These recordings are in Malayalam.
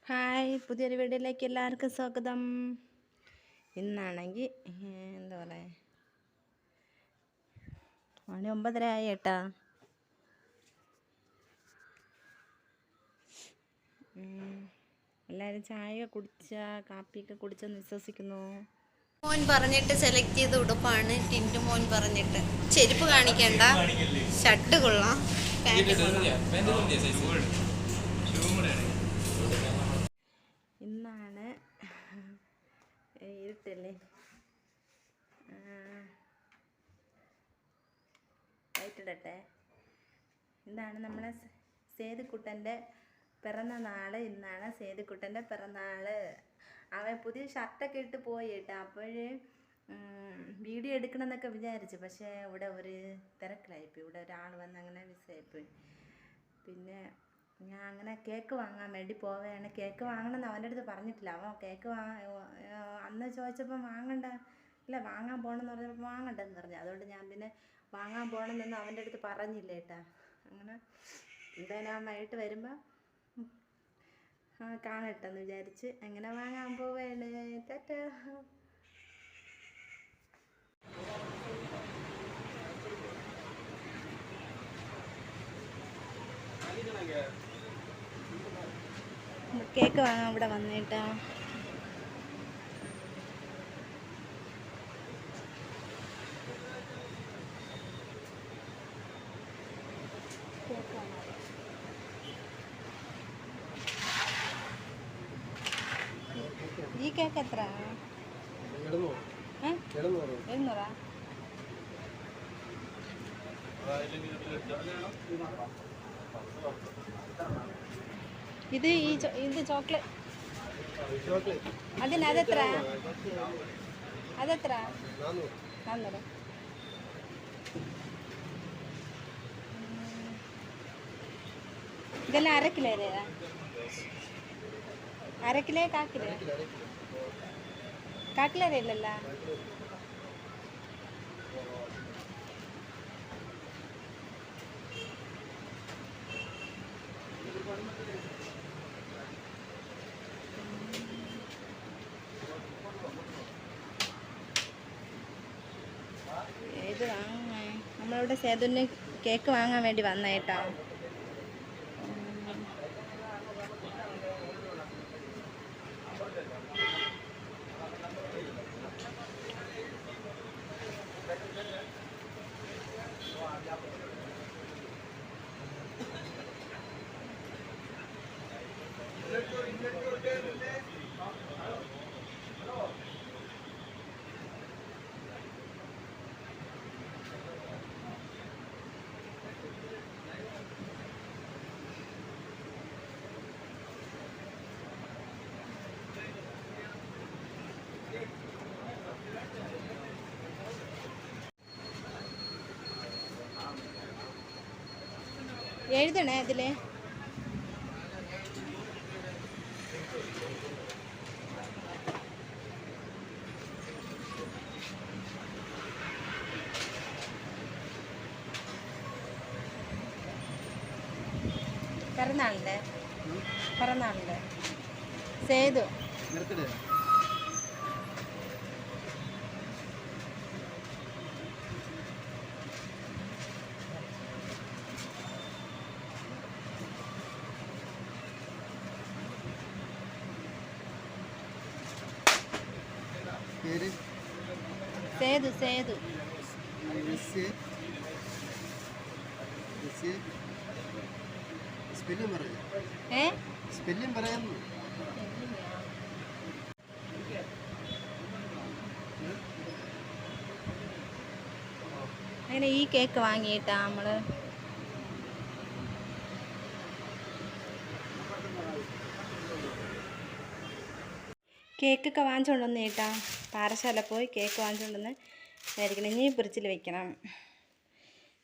ഹായ്, പുതിയൊരു വീഡിയോയിലേക്ക് എല്ലാവർക്കും സ്വാഗതം. ഇന്നാണെങ്കിൽ എന്താ പറയുക, മണി 9:30 ആയി കേട്ടാ. എല്ലാവരും ചായ കാപ്പിയൊക്കെ കുടിച്ചെന്ന് വിശ്വസിക്കുന്നു. മോൻ പറഞ്ഞിട്ട് സെലക്ട് ചെയ്ത ഉടുപ്പാണ്. ടിൻറ്റു മോൻ പറഞ്ഞിട്ട് ചെരുപ്പ് കാണിക്കണ്ട, ഷർട്ട് കൊള്ളാം, ഇന്നാണ് ഇരുട്ടല്ലേ, ലൈറ്റിടട്ടെ. ഇതാണ് നമ്മളെ സേതുക്കുട്ടൻ്റെ പിറന്നാൾ. ഇന്നാണ് സേതുക്കുട്ടൻ്റെ പിറന്നാൾ. അവൻ പുതിയ ഷർട്ടൊക്കെ ഇട്ട് പോയി കേട്ടോ. അപ്പോഴ് വീഡിയോ എടുക്കണമെന്നൊക്കെ വിചാരിച്ചു, പക്ഷേ ഇവിടെ ഒരു തിരക്കിലായിപ്പോയി. ഇവിടെ ഒരാൾ വന്ന് അങ്ങനെ മിസ്സായിപ്പോയി. പിന്നെ ഞാൻ അങ്ങനെ കേക്ക് വാങ്ങാൻ വേണ്ടി പോവുകയാണ്. കേക്ക് വാങ്ങണമെന്ന് അവൻ്റെ അടുത്ത് പറഞ്ഞിട്ടില്ല. അവൻ കേക്ക് അന്ന് ചോദിച്ചപ്പം വാങ്ങാൻ പോകണമെന്ന് പറഞ്ഞപ്പോൾ വാങ്ങണ്ടെന്ന് പറഞ്ഞു. അതുകൊണ്ട് ഞാൻ പിന്നെ വാങ്ങാൻ പോകണമെന്നൊന്നും അവൻ്റെ അടുത്ത് പറഞ്ഞില്ല കേട്ടാ. അങ്ങനെ എന്തായാലും അവൻ വൈകിട്ട് വരുമ്പോൾ കാണട്ടെന്ന് വിചാരിച്ച് അങ്ങനെ വാങ്ങാൻ പോവുകയാണ്. ടാറ്റാ. കേക്ക് വാങ്ങാൻ ഇവിടെ വന്നിട്ടാ. ഈ കേക്ക് എത്ര? 700. ഇത് ചോക്ലേറ്റ്. അതെത്ര? 400. ഇതെല്ലാം 1/2 കിലോ. 1/2 kilo 1/4 kilo? 1/4 കിലോ ഇല്ലല്ലോ. ഇത് വാങ്ങാൻ നമ്മളിവിടെ സേതുവിന് കേക്ക് വാങ്ങാൻ വേണ്ടി വന്നേട്ടാ. എഴുതണേ അതിൽ. പിറന്നാളിൻ്റെ സേതു. സേതു സേതു സ്പെല്ലിംഗ് പറയാം. അങ്ങനെ ഈ കേക്ക് വാങ്ങിയിട്ടാ നമ്മള്. കേക്കൊക്കെ വാങ്ങിച്ചുകൊണ്ടുവന്ന് കേട്ടാ. പാറശാല പോയി കേക്ക് വാങ്ങിച്ചുകൊണ്ടുവന്ന് ആയിരിക്കണം. ഇനി ഫ്രിഡ്ജിൽ വെക്കണം.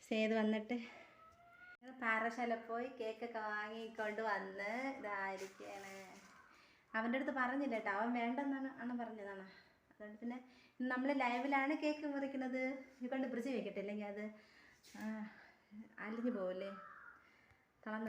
സേതു വന്നിട്ട് പാറശാല പോയി കേക്കൊക്കെ വാങ്ങിക്കൊണ്ട് വന്ന് ഇതായിരിക്കണേ. അവൻ്റെ അടുത്ത് പറഞ്ഞില്ല കേട്ടോ. അവൻ വേണ്ടെന്നാണ് പറഞ്ഞതാണ്. അതുകൊണ്ട് പിന്നെ നമ്മൾ ലൈവിലാണ് കേക്ക് മുറിക്കുന്നത്. കൊണ്ട് ഫ്രിഡ്ജിൽ വെക്കട്ടെ, ഇല്ലെങ്കിൽ അത് അലിഞ്ഞു പോവില്ലേ, തളർന്ന്